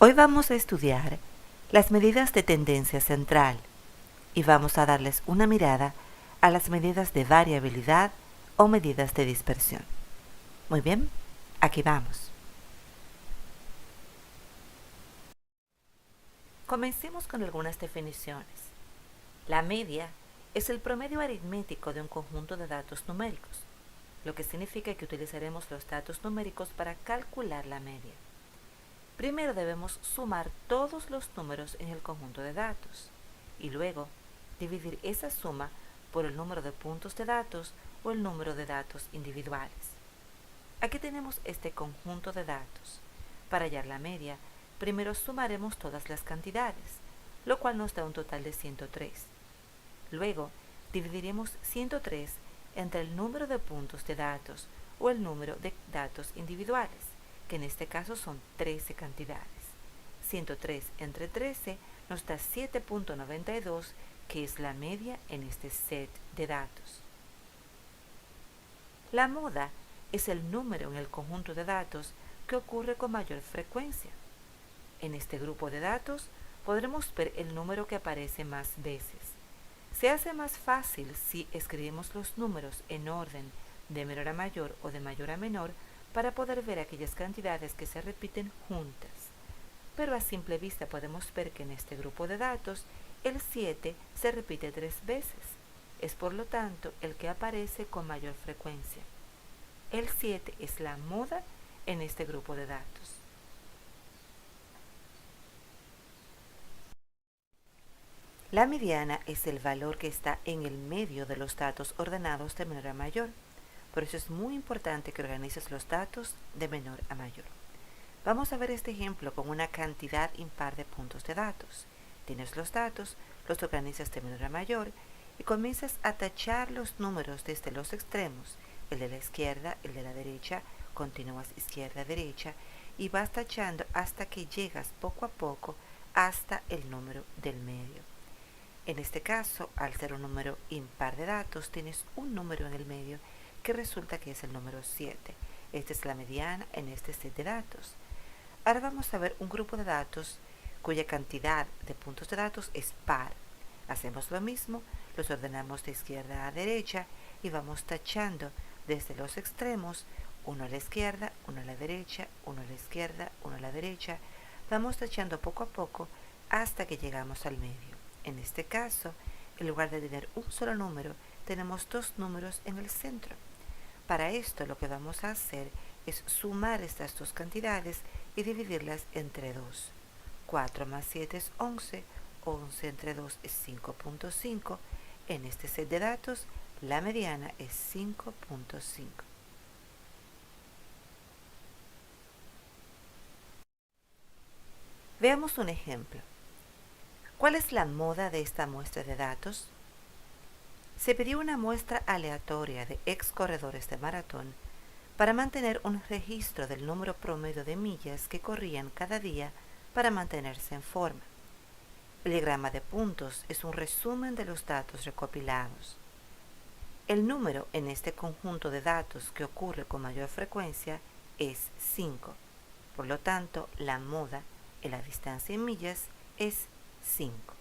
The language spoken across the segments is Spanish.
Hoy vamos a estudiar las medidas de tendencia central y vamos a darles una mirada a las medidas de variabilidad o medidas de dispersión. Muy bien, aquí vamos. Comencemos con algunas definiciones. La media es el promedio aritmético de un conjunto de datos numéricos, lo que significa que utilizaremos los datos numéricos para calcular la media. Primero debemos sumar todos los números en el conjunto de datos y luego dividir esa suma por el número de puntos de datos o el número de datos individuales. Aquí tenemos este conjunto de datos. Para hallar la media, primero sumaremos todas las cantidades, lo cual nos da un total de 103. Luego, dividiremos 103 entre el número de puntos de datos o el número de datos individuales, que en este caso son 13 cantidades. 103 entre 13 nos da 7.92, que es la media en este set de datos. La moda es el número en el conjunto de datos que ocurre con mayor frecuencia. En este grupo de datos podremos ver el número que aparece más veces. Se hace más fácil si escribimos los números en orden de menor a mayor o de mayor a menor para poder ver aquellas cantidades que se repiten juntas. Pero a simple vista podemos ver que en este grupo de datos el 7 se repite 3 veces. Es por lo tanto el que aparece con mayor frecuencia. El 7 es la moda en este grupo de datos. La mediana es el valor que está en el medio de los datos ordenados de menor a mayor. Por eso es muy importante que organices los datos de menor a mayor. Vamos a ver este ejemplo con una cantidad impar de puntos de datos. Tienes los datos, los organizas de menor a mayor y comienzas a tachar los números desde los extremos, el de la izquierda, el de la derecha, continúas izquierda-derecha y vas tachando hasta que llegas poco a poco hasta el número del medio. En este caso, al ser un número impar de datos, tienes un número en el medio que resulta que es el número 7. Esta es la mediana en este set de datos. Ahora vamos a ver un grupo de datos cuya cantidad de puntos de datos es par. Hacemos lo mismo, los ordenamos de izquierda a derecha y vamos tachando desde los extremos, uno a la izquierda, uno a la derecha, uno a la izquierda, uno a la derecha. Vamos tachando poco a poco hasta que llegamos al medio. En este caso, en lugar de tener un solo número, tenemos dos números en el centro. Para esto lo que vamos a hacer es sumar estas dos cantidades y dividirlas entre 2. 4 más 7 es 11, 11 entre 2 es 5.5. En este set de datos, la mediana es 5.5. Veamos un ejemplo. ¿Cuál es la moda de esta muestra de datos? Se pidió una muestra aleatoria de ex corredores de maratón para mantener un registro del número promedio de millas que corrían cada día para mantenerse en forma. El diagrama de puntos es un resumen de los datos recopilados. El número en este conjunto de datos que ocurre con mayor frecuencia es 5. Por lo tanto, la moda en la distancia en millas es 5.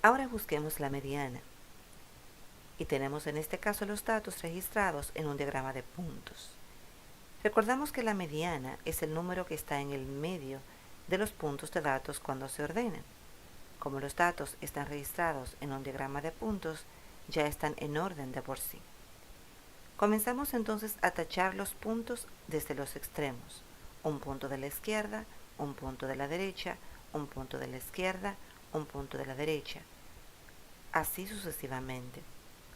Ahora busquemos la mediana y tenemos en este caso los datos registrados en un diagrama de puntos. Recordamos que la mediana es el número que está en el medio de los puntos de datos cuando se ordenan. Como los datos están registrados en un diagrama de puntos, ya están en orden de por sí. Comenzamos entonces a tachar los puntos desde los extremos. Un punto de la izquierda, un punto de la derecha, un punto de la izquierda, un punto de la derecha. Así sucesivamente.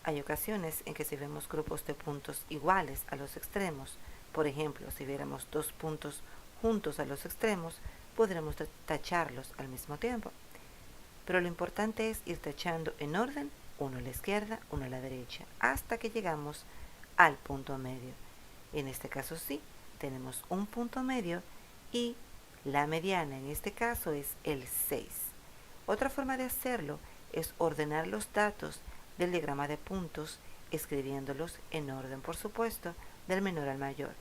Hay ocasiones en que si vemos grupos de puntos iguales a los extremos, por ejemplo, si viéramos dos puntos juntos a los extremos, podremos tacharlos al mismo tiempo. Pero lo importante es ir tachando en orden, uno a la izquierda, uno a la derecha, hasta que llegamos al punto medio. En este caso sí, tenemos un punto medio y la mediana en este caso es el 6. Otra forma de hacerlo es ordenar los datos del diagrama de puntos, escribiéndolos en orden, por supuesto, del menor al mayor.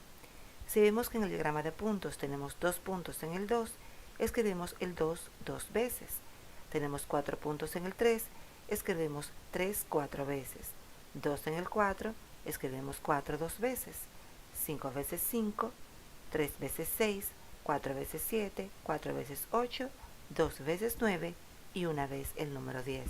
Si vemos que en el diagrama de puntos tenemos 2 puntos en el 2, escribimos el 2 dos veces. Tenemos 4 puntos en el 3, escribimos 3 4 veces. 2 en el 4, escribimos 4 dos veces. 5 veces 5, 3 veces 6, 4 veces 7, 4 veces 8, 2 veces 9 y una vez el número 10.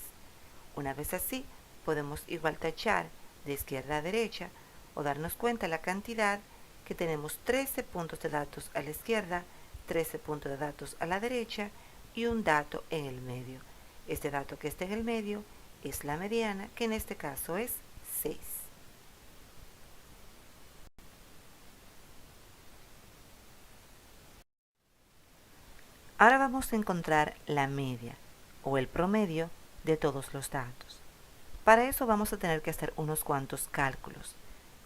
Una vez así, podemos igual tachar de izquierda a derecha o darnos cuenta la cantidad que tenemos 13 puntos de datos a la izquierda, 13 puntos de datos a la derecha y un dato en el medio. Este dato que está en el medio es la mediana, que en este caso es 6. Ahora vamos a encontrar la media o el promedio de todos los datos. Para eso vamos a tener que hacer unos cuantos cálculos.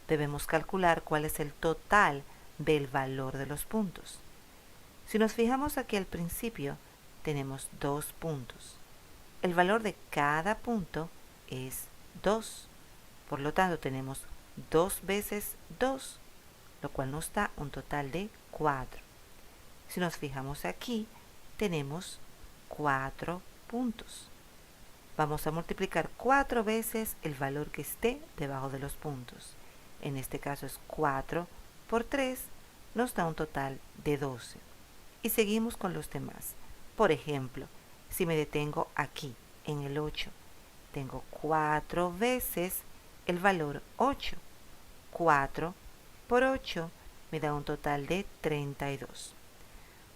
Debemos calcular cuál es el total del valor de los puntos. Si nos fijamos aquí al principio, tenemos 2 puntos. El valor de cada punto es 2. Por lo tanto, tenemos 2 veces 2, lo cual nos da un total de 4. Si nos fijamos aquí, tenemos 4 puntos. Vamos a multiplicar 4 veces el valor que esté debajo de los puntos. En este caso es 4 por 3, nos da un total de 12. Y seguimos con los demás. Por ejemplo, si me detengo aquí, en el 8, tengo 4 veces el valor 8. 4 por 8 me da un total de 32.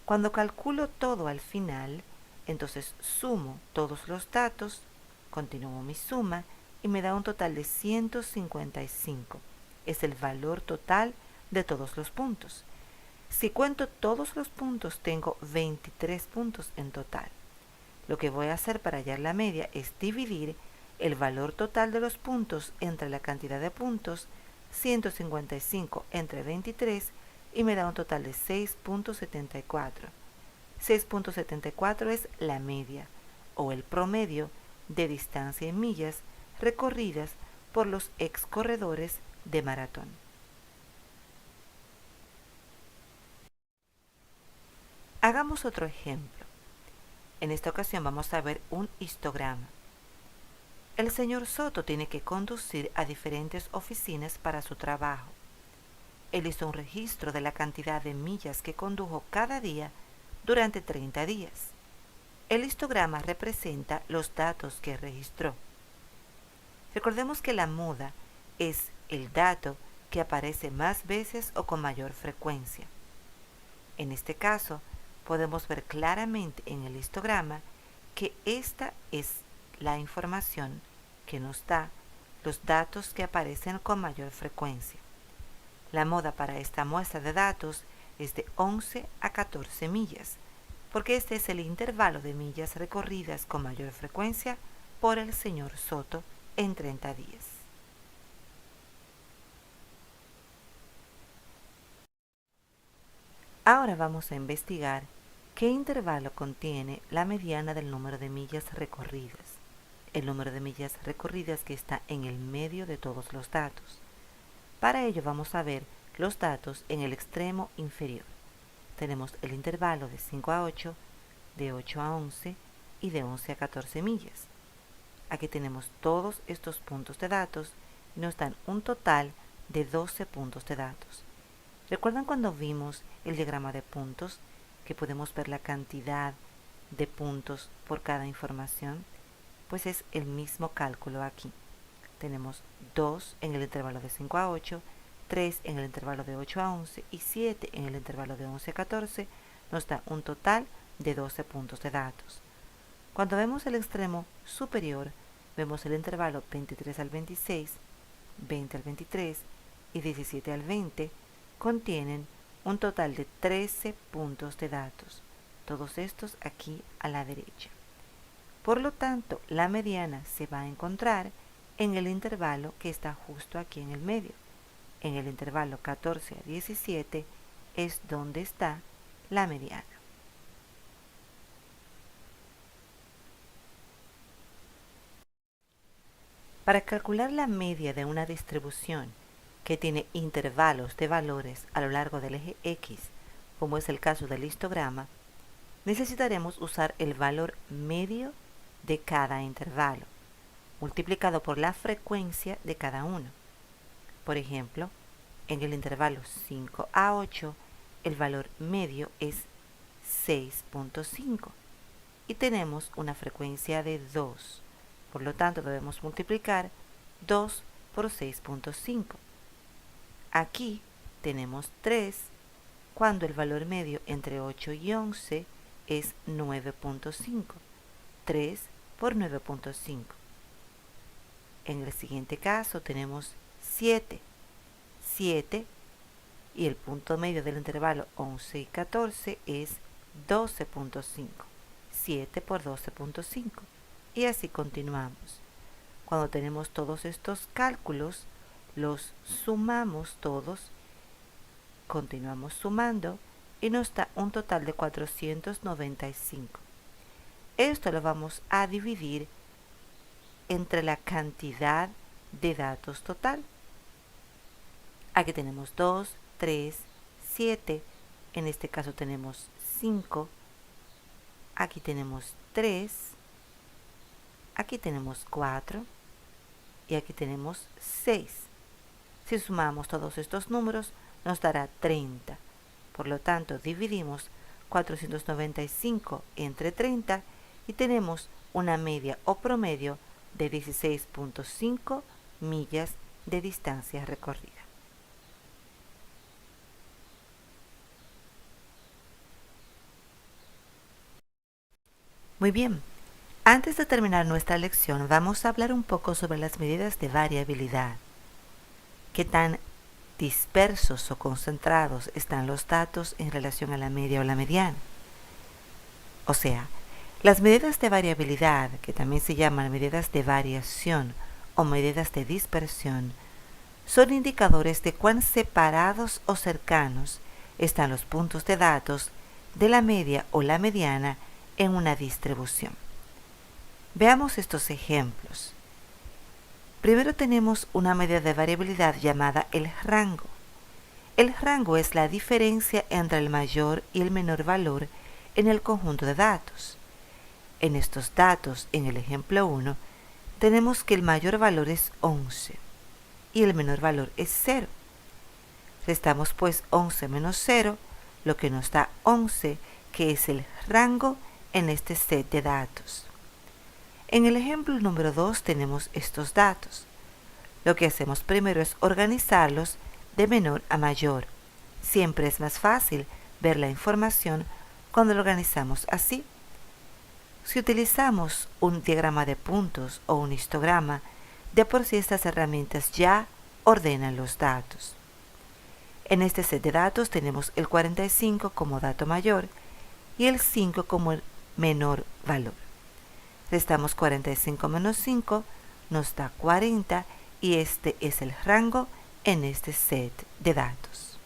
Cuando calculo todo al final, entonces sumo todos los datos, continúo mi suma y me da un total de 155. Es el valor total de todos los puntos. Si cuento todos los puntos, tengo 23 puntos en total. Lo que voy a hacer para hallar la media es dividir el valor total de los puntos entre la cantidad de puntos, 155 entre 23, y me da un total de 6.74. 6.74 es la media o el promedio de distancia en millas recorridas por los ex corredores de maratón. Hagamos otro ejemplo. En esta ocasión vamos a ver un histograma. El señor Soto tiene que conducir a diferentes oficinas para su trabajo. Él hizo un registro de la cantidad de millas que condujo cada día durante 30 días. El histograma representa los datos que registró. Recordemos que la moda es el dato que aparece más veces o con mayor frecuencia. En este caso, podemos ver claramente en el histograma que esta es la información que nos da los datos que aparecen con mayor frecuencia. La moda para esta muestra de datos es de 11 a 14 millas, porque este es el intervalo de millas recorridas con mayor frecuencia por el señor Soto en 30 días. Ahora vamos a investigar qué intervalo contiene la mediana del número de millas recorridas, el número de millas recorridas que está en el medio de todos los datos. Para ello vamos a ver los datos en el extremo inferior. Tenemos el intervalo de 5 a 8, de 8 a 11 y de 11 a 14 millas. Aquí tenemos todos estos puntos de datos y nos dan un total de 12 puntos de datos. ¿Recuerdan cuando vimos el diagrama de puntos que podemos ver la cantidad de puntos por cada información? Pues es el mismo cálculo aquí. Tenemos 2 en el intervalo de 5 a 8, 3 en el intervalo de 8 a 11 y 7 en el intervalo de 11 a 14, nos da un total de 12 puntos de datos. Cuando vemos el extremo superior, vemos el intervalo 23 al 26, 20 al 23 y 17 al 20, contienen un total de 13 puntos de datos, todos estos aquí a la derecha. Por lo tanto, la mediana se va a encontrar en el intervalo que está justo aquí en el medio. En el intervalo 14 a 17 es donde está la mediana. Para calcular la media de una distribución que tiene intervalos de valores a lo largo del eje X, como es el caso del histograma, necesitaremos usar el valor medio de cada intervalo, multiplicado por la frecuencia de cada uno. Por ejemplo, en el intervalo 5 a 8, el valor medio es 6.5 y tenemos una frecuencia de 2. Por lo tanto, debemos multiplicar 2 por 6.5. Aquí tenemos 3 cuando el valor medio entre 8 y 11 es 9.5. 3 por 9.5. En el siguiente caso tenemos 7. 7 y el punto medio del intervalo 11 y 14 es 12.5. 7 por 12.5. Y así continuamos. Cuando tenemos todos estos cálculos, los sumamos todos, continuamos sumando y nos da un total de 495. Esto lo vamos a dividir entre la cantidad de datos total. Aquí tenemos 2, 3, 7, en este caso tenemos 5, aquí tenemos 3, aquí tenemos 4 y aquí tenemos 6. Si sumamos todos estos números nos dará 30. Por lo tanto, dividimos 495 entre 30 y tenemos una media o promedio de 16.5 millas de distancia recorrida. Muy bien, antes de terminar nuestra lección vamos a hablar un poco sobre las medidas de variabilidad. ¿Qué tan dispersos o concentrados están los datos en relación a la media o la mediana? O sea, las medidas de variabilidad, que también se llaman medidas de variación o medidas de dispersión, son indicadores de cuán separados o cercanos están los puntos de datos de la media o la mediana en una distribución. Veamos estos ejemplos. Primero tenemos una medida de variabilidad llamada el rango. El rango es la diferencia entre el mayor y el menor valor en el conjunto de datos. En estos datos, en el ejemplo 1, tenemos que el mayor valor es 11 y el menor valor es 0. Restamos pues 11 menos 0, lo que nos da 11, que es el rango en este set de datos. En el ejemplo número 2 tenemos estos datos. Lo que hacemos primero es organizarlos de menor a mayor. Siempre es más fácil ver la información cuando lo organizamos así. Si utilizamos un diagrama de puntos o un histograma, de por sí estas herramientas ya ordenan los datos. En este set de datos tenemos el 45 como dato mayor y el 5 como el menor valor. Restamos 45 menos 5, nos da 40 y este es el rango en este set de datos.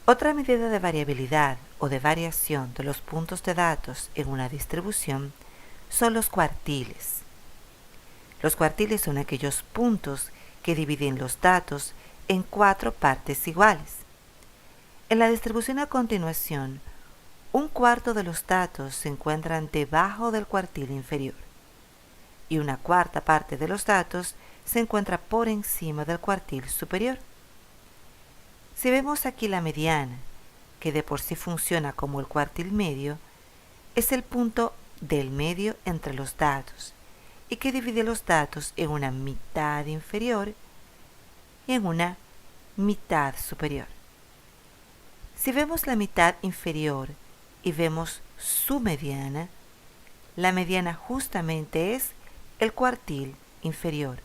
Otra medida de variabilidad o de variación de los puntos de datos en una distribución son los cuartiles. Los cuartiles son aquellos puntos que dividen los datos en 4 partes iguales. En la distribución a continuación, un cuarto de los datos se encuentran debajo del cuartil inferior y una cuarta parte de los datos se encuentra por encima del cuartil superior. Si vemos aquí la mediana, que de por sí funciona como el cuartil medio, es el punto del medio entre los datos y que divide los datos en una mitad inferior y en una mitad superior. Si vemos la mitad inferior y vemos su mediana, la mediana justamente es el cuartil inferior.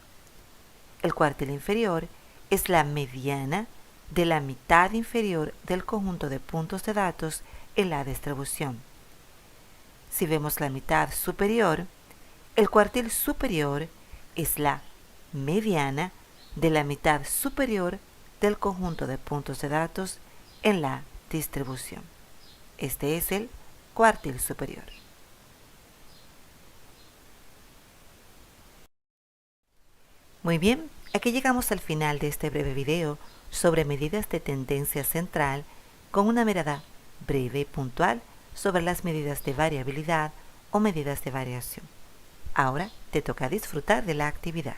El cuartil inferior es la mediana de la mitad inferior del conjunto de puntos de datos en la distribución. Si vemos la mitad superior, el cuartil superior es la mediana de la mitad superior del conjunto de puntos de datos en la distribución. Este es el cuartil superior. Muy bien, aquí llegamos al final de este breve video sobre medidas de tendencia central con una mirada breve y puntual sobre las medidas de variabilidad o medidas de variación. Ahora te toca disfrutar de la actividad.